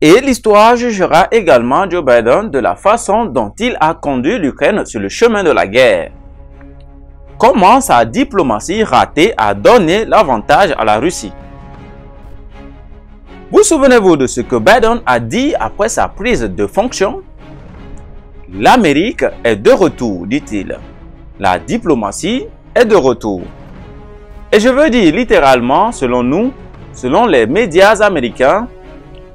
Et l'histoire jugera également Joe Biden de la façon dont il a conduit l'Ukraine sur le chemin de la guerre. Comment sa diplomatie ratée a donné l'avantage à la Russie. Vous souvenez-vous de ce que Biden a dit après sa prise de fonction? L'Amérique est de retour, dit-il. La diplomatie est de retour. Et je veux dire littéralement, selon nous, selon les médias américains,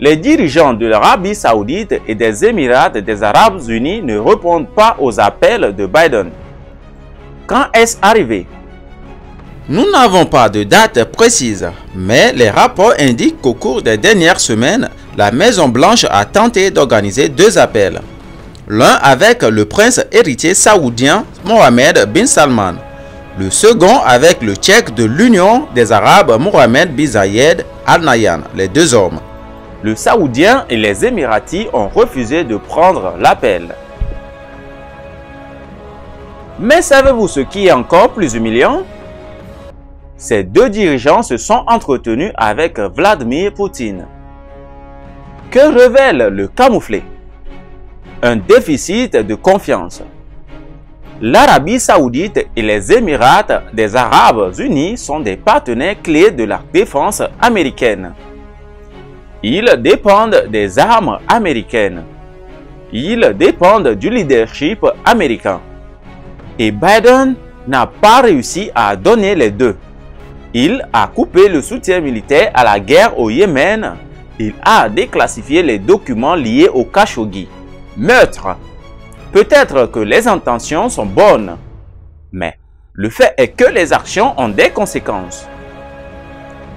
les dirigeants de l'Arabie Saoudite et des Émirats des Arabes Unis ne répondent pas aux appels de Biden. Quand est-ce arrivé? Nous n'avons pas de date précise, mais les rapports indiquent qu'au cours des dernières semaines, la Maison-Blanche a tenté d'organiser 2 appels. L'un avec le prince héritier saoudien Mohammed bin Salman, le second avec le tchèque de l'Union des Arabes Mohammed bin Zayed Al Nahyan, les 2 hommes. Le Saoudien et les Émiratis ont refusé de prendre l'appel. Mais savez-vous ce qui est encore plus humiliant? Ces 2 dirigeants se sont entretenus avec Vladimir Poutine. Que révèle le camouflet? Un déficit de confiance. L'Arabie Saoudite et les Émirats des Arabes Unis sont des partenaires clés de la défense américaine. Ils dépendent des armes américaines. Ils dépendent du leadership américain. Et Biden n'a pas réussi à donner les 2. Il a coupé le soutien militaire à la guerre au Yémen. Il a déclassifié les documents liés au Khashoggi. Meurtre. Peut-être que les intentions sont bonnes, mais le fait est que les actions ont des conséquences.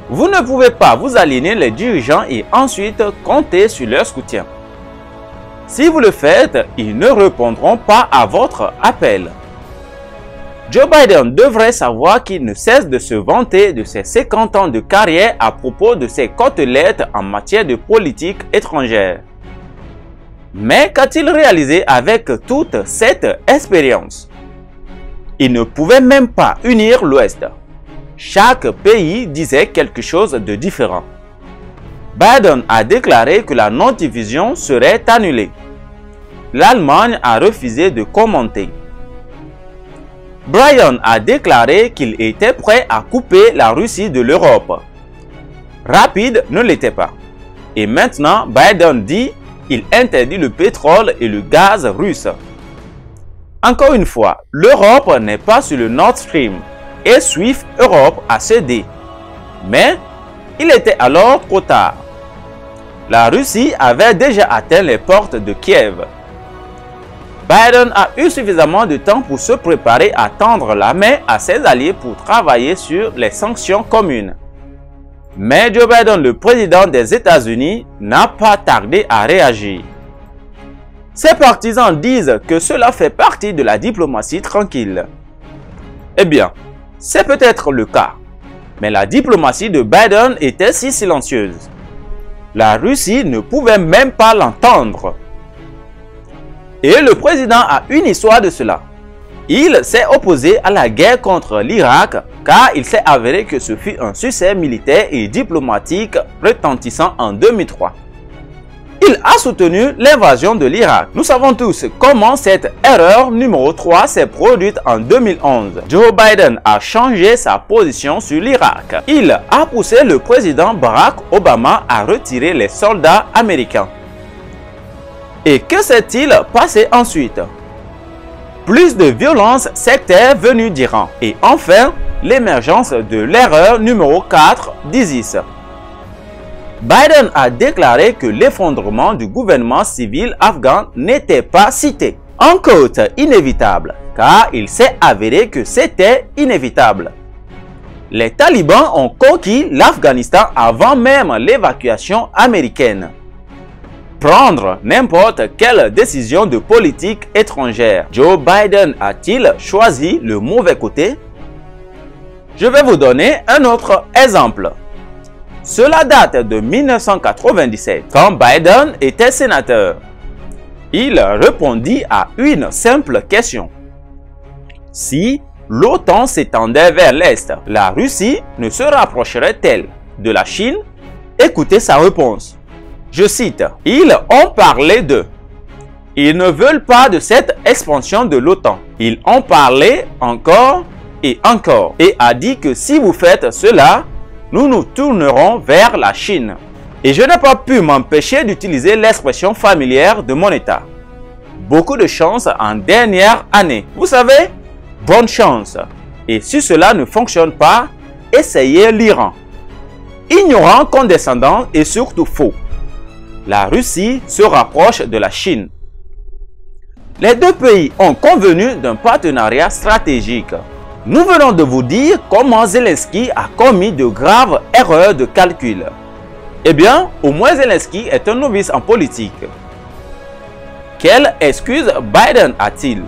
Vous ne pouvez pas vous aligner les dirigeants et ensuite compter sur leur soutien. Si vous le faites, ils ne répondront pas à votre appel. Joe Biden devrait savoir qu'il ne cesse de se vanter de ses 50 ans de carrière à propos de ses côtelettes en matière de politique étrangère. Mais qu'a-t-il réalisé avec toute cette expérience? Il ne pouvait même pas unir l'Ouest. Chaque pays disait quelque chose de différent. Biden a déclaré que la non-division serait annulée. L'Allemagne a refusé de commenter. Bryan a déclaré qu'il était prêt à couper la Russie de l'Europe. Rapide ne l'était pas. Et maintenant, Biden dit qu'il interdit le pétrole et le gaz russe. Encore une fois, l'Europe n'est pas sur le Nord Stream et Swift Europe a cédé. Mais il était alors trop tard. La Russie avait déjà atteint les portes de Kiev. Biden a eu suffisamment de temps pour se préparer à tendre la main à ses alliés pour travailler sur les sanctions communes. Mais Joe Biden, le président des États-Unis, n'a pas tardé à réagir. Ses partisans disent que cela fait partie de la diplomatie tranquille. Eh bien, c'est peut-être le cas, mais la diplomatie de Biden était si silencieuse. La Russie ne pouvait même pas l'entendre. Et le président a une histoire de cela. Il s'est opposé à la guerre contre l'Irak car il s'est avéré que ce fut un succès militaire et diplomatique retentissant en 2003. Il a soutenu l'invasion de l'Irak. Nous savons tous comment cette erreur numéro 3 s'est produite en 2011. Joe Biden a changé sa position sur l'Irak. Il a poussé le président Barack Obama à retirer les soldats américains. Et que s'est-il passé ensuite? Plus de violence sectaire venue d'Iran. Et enfin, l'émergence de l'erreur numéro 4 d'ISIS. Biden a déclaré que l'effondrement du gouvernement civil afghan n'était pas cité. En quote inévitable, car il s'est avéré que c'était inévitable. Les talibans ont conquis l'Afghanistan avant même l'évacuation américaine. Prendre n'importe quelle décision de politique étrangère. Joe Biden a-t-il choisi le mauvais côté? Je vais vous donner un autre exemple. Cela date de 1997, quand Biden était sénateur. Il répondit à une simple question. Si l'OTAN s'étendait vers l'Est, la Russie ne se rapprocherait-elle de la Chine? Écoutez sa réponse. Je cite, « Ils ont parlé de... Ils ne veulent pas de cette expansion de l'OTAN. Ils ont parlé encore et encore et a dit que si vous faites cela, nous nous tournerons vers la Chine. » Et je n'ai pas pu m'empêcher d'utiliser l'expression familière de mon État. Beaucoup de chance en dernière année. Vous savez, bonne chance. Et si cela ne fonctionne pas, essayez l'Iran. Ignorant, condescendant et surtout faux. La Russie se rapproche de la Chine. Les deux pays ont convenu d'un partenariat stratégique. Nous venons de vous dire comment Zelensky a commis de graves erreurs de calcul. Eh bien, au moins Zelensky est un novice en politique. Quelle excuse Biden a-t-il?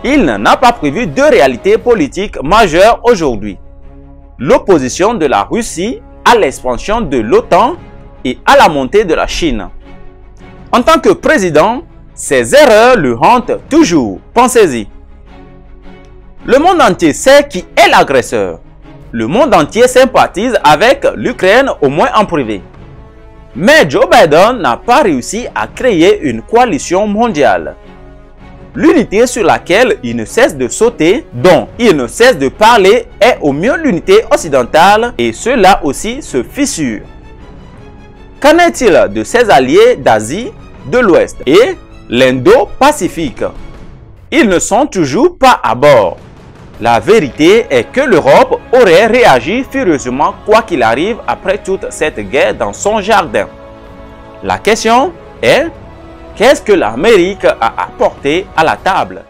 Il n'a pas prévu deux réalités politiques majeures aujourd'hui. L'opposition de la Russie à l'expansion de l'OTAN et à la montée de la Chine. En tant que président, ces erreurs le hantent toujours. Pensez-y. Le monde entier sait qui est l'agresseur. Le monde entier sympathise avec l'Ukraine, au moins en privé. Mais Joe Biden n'a pas réussi à créer une coalition mondiale. L'unité sur laquelle il ne cesse de sauter, dont il ne cesse de parler, est au mieux l'unité occidentale et cela aussi se fissure. Qu'en est-il de ses alliés d'Asie, de l'Ouest et l'Indo-Pacifique? Ils ne sont toujours pas à bord. La vérité est que l'Europe aurait réagi furieusement quoi qu'il arrive après toute cette guerre dans son jardin. La question est, qu'est-ce que l'Amérique a apporté à la table?